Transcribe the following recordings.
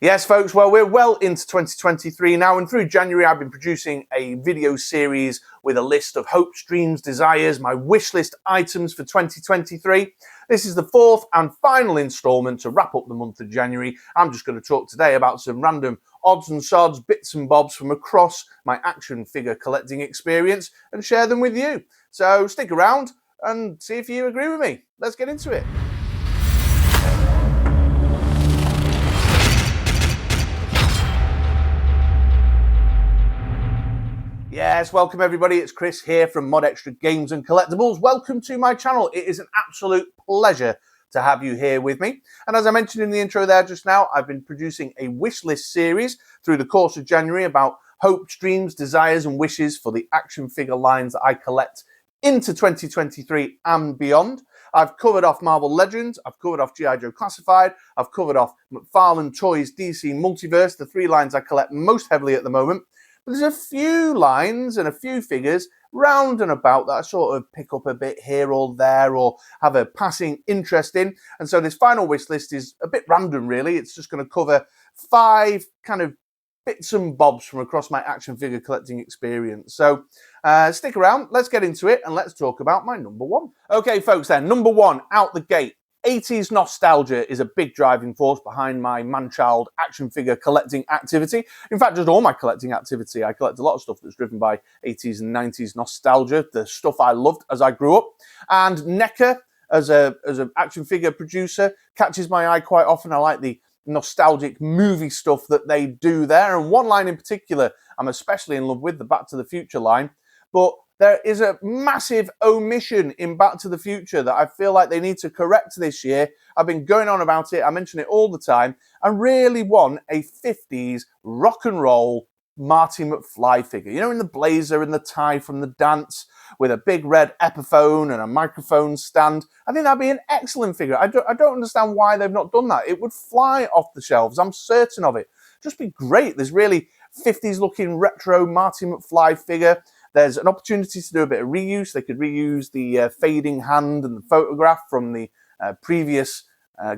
Yes, folks, well, we're well into 2023 now, and through January I've been producing a video series with a list of hopes, dreams, desires, my wish list items for 2023. This is the fourth and final instalment to wrap up the month of January. I'm just going to talk today about some random odds and sods, bits and bobs from across my action figure collecting experience and share them with you. So stick around and see if you agree with me. Let's get into it. Yes, welcome everybody, it's Chris here from Mod Extra Games and Collectibles. Welcome to my channel. It is an absolute pleasure to have you here with me. And as I mentioned in the intro there just now, I've been producing a wish list series through the course of January about hopes, dreams, desires and wishes for the action figure lines that I collect into 2023 and beyond. I've covered off Marvel Legends, I've covered off G.I. Joe Classified, I've covered off McFarlane Toys DC Multiverse, the three lines I collect most heavily at the moment. But there's a few lines and a few figures round and about that I sort of pick up a bit here or there or have a passing interest in. And so this final wish list is a bit random, really. It's just going to cover 5 kind of bits and bobs from across my action figure collecting experience. So stick around, let's get into it and let's talk about my number one. Okay, folks, then, number one, out the gate. 80s nostalgia is a big driving force behind my man-child action figure collecting activity. In fact, just all my collecting activity. I collect a lot of stuff that's driven by 80s and 90s nostalgia, the stuff I loved as I grew up. And NECA, as an action figure producer, catches my eye quite often. I like the nostalgic movie stuff that they do there. And one line in particular, I'm especially in love with, the Back to the Future line. But there is a massive omission in Back to the Future that I feel like they need to correct this year. I've been going on about it. I mention it all the time. I really want a 50s rock and roll Marty McFly figure. You know, in the blazer and the tie from the dance with a big red Epiphone and a microphone stand. I think that'd be an excellent figure. I don't understand why they've not done that. It would fly off the shelves. I'm certain of it. Just be great. There's really 50s looking retro Marty McFly figure. There's an opportunity to do a bit of reuse. They could reuse the fading hand and the photograph from the previous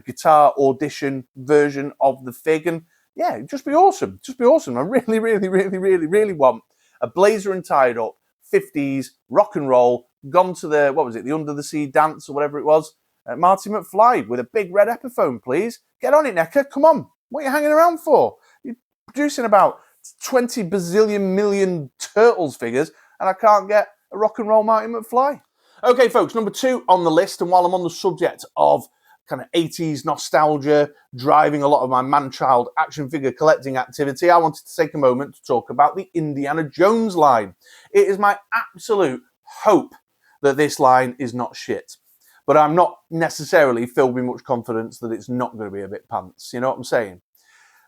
guitar audition version of the fig. And yeah, it'd just be awesome. Just be awesome. I really, really, really, really, really want a blazer and tied up 50s rock and roll, gone to the, what was it, the Under the Sea dance or whatever it was, Marty McFly with a big red Epiphone, please. Get on it, NECA. Come on. What are you hanging around for? You're producing about 20 bazillion million Turtles figures, and I can't get a rock and roll Marty McFly. Okay, folks, number 2 on the list, and while I'm on the subject of kind of 80s nostalgia driving a lot of my man-child action figure collecting activity, I wanted to take a moment to talk about the Indiana Jones line. It is my absolute hope that this line is not shit, but I'm not necessarily filled with much confidence that it's not going to be a bit pants. You know what I'm saying?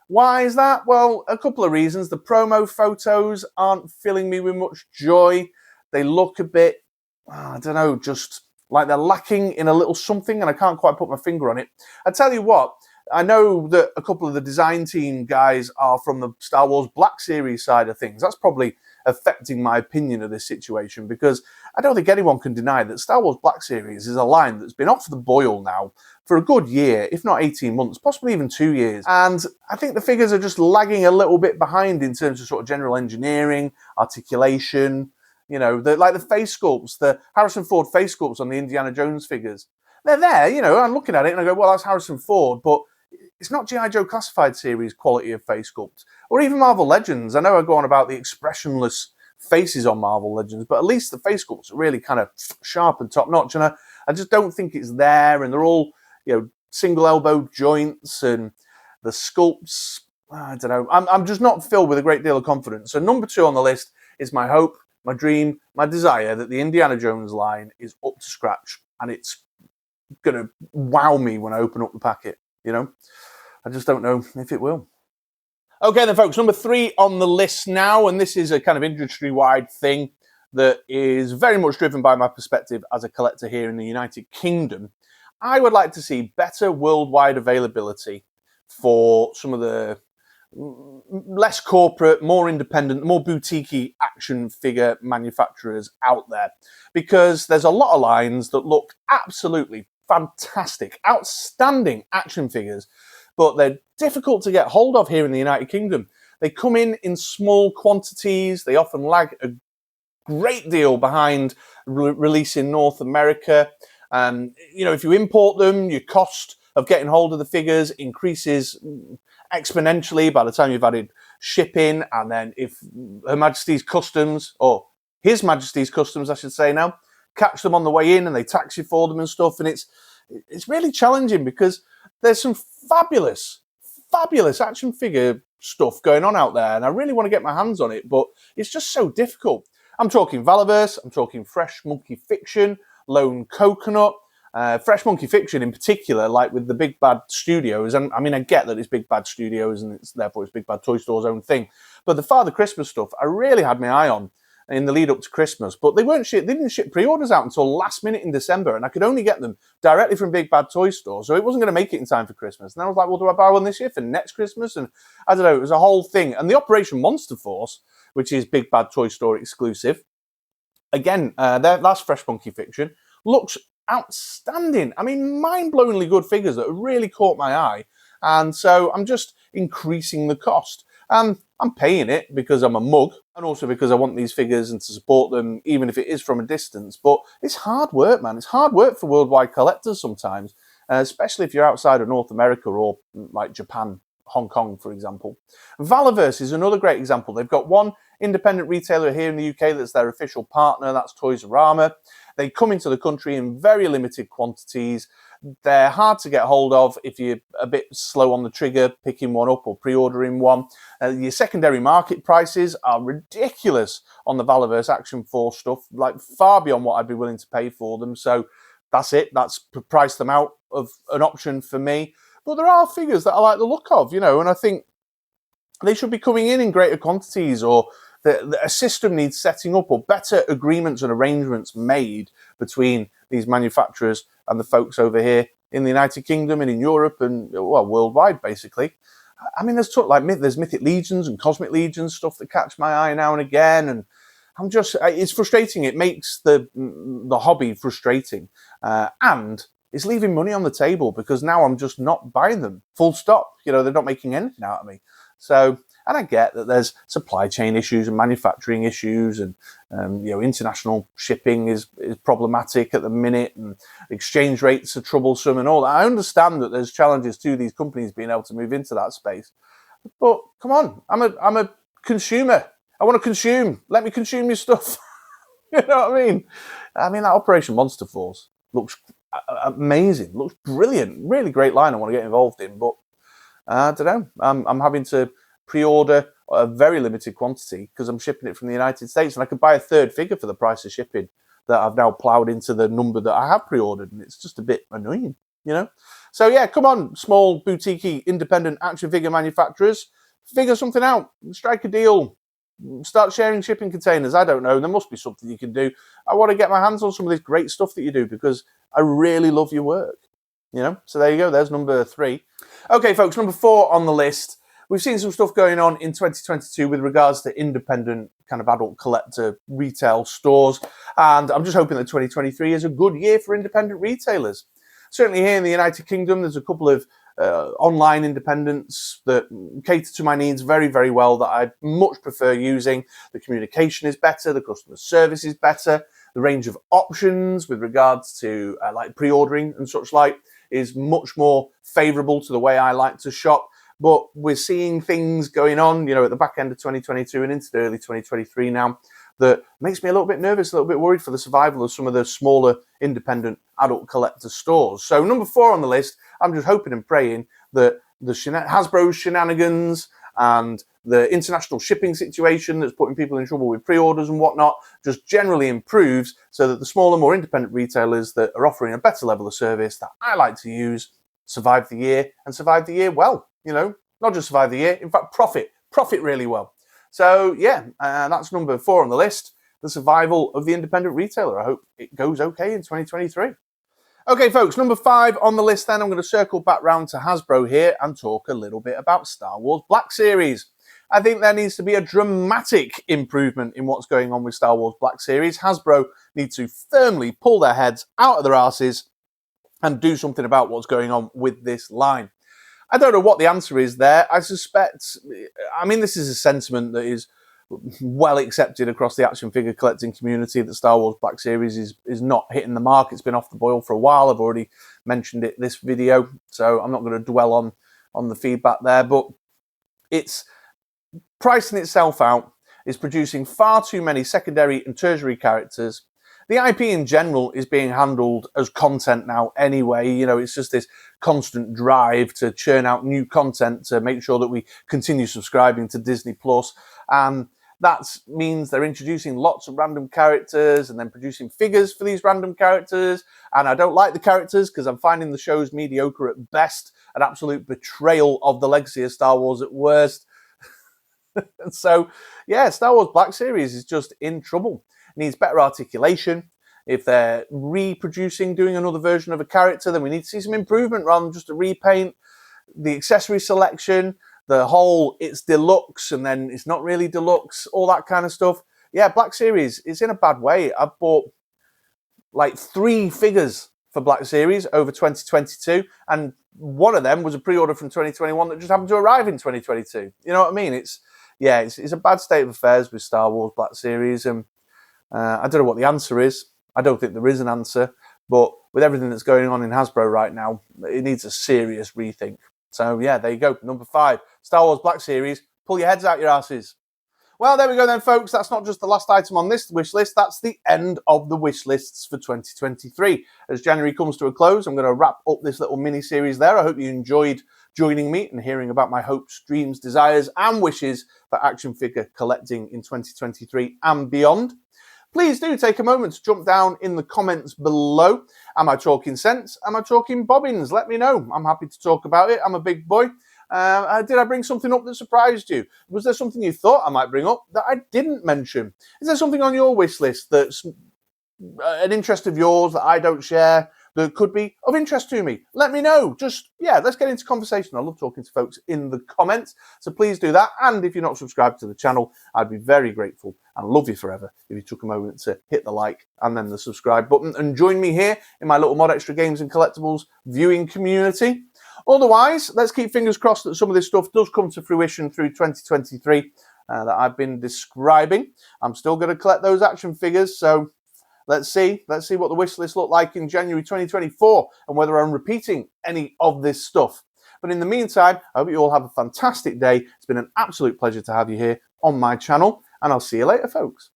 Why is that? Well, a couple of reasons. The promo photos aren't filling me with much joy. They look a bit, I don't know, just like they're lacking in a little something, and I can't quite put my finger on it. I tell you what, I know that a couple of the design team guys are from the Star Wars Black Series side of things. That's probably affecting my opinion of this situation, because I don't think anyone can deny that Star Wars Black Series is a line that's been off the boil now for a good year, if not 18 months, possibly even 2 years. And I think the figures are just lagging a little bit behind in terms of sort of general engineering, articulation, you know, like the face sculpts, the Harrison Ford face sculpts on the Indiana Jones figures. They're there, you know, I'm looking at it and I go, well, that's Harrison Ford, but it's not G.I. Joe Classified series quality of face sculpt. Or even Marvel Legends. I know I go on about the expressionless faces on Marvel Legends, but at least the face sculpts are really kind of sharp and top-notch, and I just don't think it's there, and they're all, you know, single elbow joints, and the sculpts, I don't know. I'm just not filled with a great deal of confidence. So number 2 on the list is my hope, my dream, my desire that the Indiana Jones line is up to scratch, and it's going to wow me when I open up the packet, you know? I just don't know if it will. Okay then, folks, number 3 on the list now, and this is a kind of industry-wide thing that is very much driven by my perspective as a collector here in the United Kingdom. I would like to see better worldwide availability for some of the less corporate, more independent, more boutique-y action figure manufacturers out there, because there's a lot of lines that look absolutely fantastic, outstanding action figures but they're difficult to get hold of here in the United Kingdom. They come in small quantities. They often lag a great deal behind release in North America. If you import them, your cost of getting hold of the figures increases exponentially by the time you've added shipping. And then if Her Majesty's Customs, or His Majesty's Customs, I should say now, catch them on the way in and they tax you for them and stuff. And it's really challenging because there's some fabulous action figure stuff going on out there. And I really want to get my hands on it, but it's just so difficult. I'm talking Valiverse, I'm talking Fresh Monkey Fiction, Lone Coconut, Fresh Monkey Fiction in particular, like with the Big Bad Studios. And I mean, I get that it's Big Bad Studios and therefore it's Big Bad Toy Store's own thing. But the Father Christmas stuff, I really had my eye on in the lead up to Christmas. But they didn't ship pre-orders out until last minute in December, and I could only get them directly from Big Bad Toy Store. So it wasn't going to make it in time for Christmas. And I was like, well, do I buy one this year for next Christmas? And I don't know, it was a whole thing. And the Operation Monster Force, which is Big Bad Toy Store exclusive, again, that's Fresh Monkey Fiction, looks outstanding. I mean, mind-blowingly good figures that have really caught my eye. And so I'm just increasing the cost. I'm paying it because I'm a mug, and also because I want these figures and to support them, even if it is from a distance. But it's hard work, man. It's hard work for worldwide collectors sometimes, especially if you're outside of North America or like Japan, Hong Kong, for example. Valiverse is another great example. They've got one independent retailer here in the UK that's their official partner. That's Toys R Us. They come into the country in very limited quantities. They're hard to get hold of if you're a bit slow on the trigger picking one up or pre-ordering one. Your secondary market prices are ridiculous on the Valiverse Action Force stuff, like far beyond what I'd be willing to pay for them. So that's it. That's priced them out of an option for me. But there are figures that I like the look of, and I think they should be coming in greater quantities, or a system needs setting up, or better agreements and arrangements made between these manufacturers and the folks over here in the United Kingdom and in Europe and, well, worldwide, basically. I mean, there's Mythic Legions and Cosmic Legions stuff that catch my eye now and again, and it's frustrating. It makes the hobby frustrating, and it's leaving money on the table because now I'm just not buying them. Full stop. They're not making anything out of me. So, and I get that there's supply chain issues and manufacturing issues, and international shipping is problematic at the minute, and exchange rates are troublesome and all that. I understand that there's challenges to these companies being able to move into that space. But come on, I'm a consumer. I want to consume. Let me consume your stuff. You know what I mean? I mean, that Operation Monster Force looks amazing. Looks brilliant. Really great line I want to get involved in, but I don't know. I'm having to pre-order a very limited quantity because I'm shipping it from the United States, and I could buy a third figure for the price of shipping that I've now ploughed into the number that I have pre-ordered, and it's just a bit annoying, So yeah, come on, small boutique independent action figure manufacturers, figure something out, strike a deal, start sharing shipping containers. I don't know, there must be something you can do. I want to get my hands on some of this great stuff that you do because I really love your work. So there you go. There's number 3. Okay, folks, number 4 on the list. We've seen some stuff going on in 2022 with regards to independent kind of adult collector retail stores. And I'm just hoping that 2023 is a good year for independent retailers. Certainly here in the United Kingdom, there's a couple of online independents that cater to my needs very, very well that I much prefer using. The communication is better. The customer service is better. The range of options with regards to like pre-ordering and such like is much more favourable to the way I like to shop. But we're seeing things going on, at the back end of 2022 and into the early 2023 now that makes me a little bit nervous, a little bit worried for the survival of some of the smaller independent adult collector stores. So number 4 on the list, I'm just hoping and praying that the Hasbro's shenanigans and the international shipping situation that's putting people in trouble with pre-orders and whatnot just generally improves so that the smaller, more independent retailers that are offering a better level of service that I like to use survive the year, and survive the year well. Not just survive the year, in fact, profit really well. So yeah, that's number 4 on the list, the survival of the independent retailer. I hope it goes okay in 2023. Okay, folks, number 5 on the list then, I'm going to circle back round to Hasbro here and talk a little bit about Star Wars Black Series. I think there needs to be a dramatic improvement in what's going on with Star Wars Black Series. Hasbro need to firmly pull their heads out of their arses and do something about what's going on with this line. I don't know what the answer is there. I suspect, I mean, this is a sentiment that is well accepted across the action figure collecting community, that Star Wars Black Series is not hitting the mark. It's been off the boil for a while. I've already mentioned it this video, so I'm not going to dwell on the feedback there, but it's pricing itself out, is producing far too many secondary and tertiary characters. The IP in general is being handled as content now anyway. You know, it's just this constant drive to churn out new content to make sure that we continue subscribing to Disney Plus. And that means they're introducing lots of random characters and then producing figures for these random characters. And I don't like the characters because I'm finding the shows mediocre at best, an absolute betrayal of the legacy of Star Wars at worst. So, yeah, Star Wars Black Series is just in trouble. It needs better articulation. If they're reproducing, doing another version of a character, then we need to see some improvement rather than just a repaint. The accessory selection, the whole it's deluxe and then it's not really deluxe, all that kind of stuff. Yeah, Black Series is in a bad way. I've bought like 3 figures for Black Series over 2022, and one of them was a pre-order from 2021 that just happened to arrive in 2022. You know what I mean? It's a bad state of affairs with Star Wars Black Series, and I don't know what the answer is. I don't think there is an answer, but with everything that's going on in Hasbro right now, it needs a serious rethink. So yeah, there you go. Number 5, Star Wars Black Series. Pull your heads out your asses. Well, there we go then, folks. That's not just the last item on this wish list. That's the end of the wish lists for 2023. As January comes to a close, I'm going to wrap up this little mini-series there. I hope you enjoyed joining me and hearing about my hopes, dreams, desires, and wishes for action figure collecting in 2023 and beyond. Please do take a moment to jump down in the comments below. Am I talking sense? Am I talking bobbins? Let me know. I'm happy to talk about it. I'm a big boy. Did I bring something up that surprised you? Was there something you thought I might bring up that I didn't mention? Is there something on your wish list that's an interest of yours that I don't share that could be of interest to me? Let me know. Just, yeah, let's get into conversation. I love talking to folks in the comments, so please do that. And if you're not subscribed to the channel, I'd be very grateful and love you forever if you took a moment to hit the like and then the subscribe button and join me here in my little Mod Extra Games and Collectibles viewing community. Otherwise, let's keep fingers crossed that some of this stuff does come to fruition through 2023 that I've been describing. I'm still going to collect those action figures, so let's see what the wish list looked like in January 2024 and whether I'm repeating any of this stuff. But in the meantime, I hope you all have a fantastic day. It's been an absolute pleasure to have you here on my channel, and I'll see you later, folks.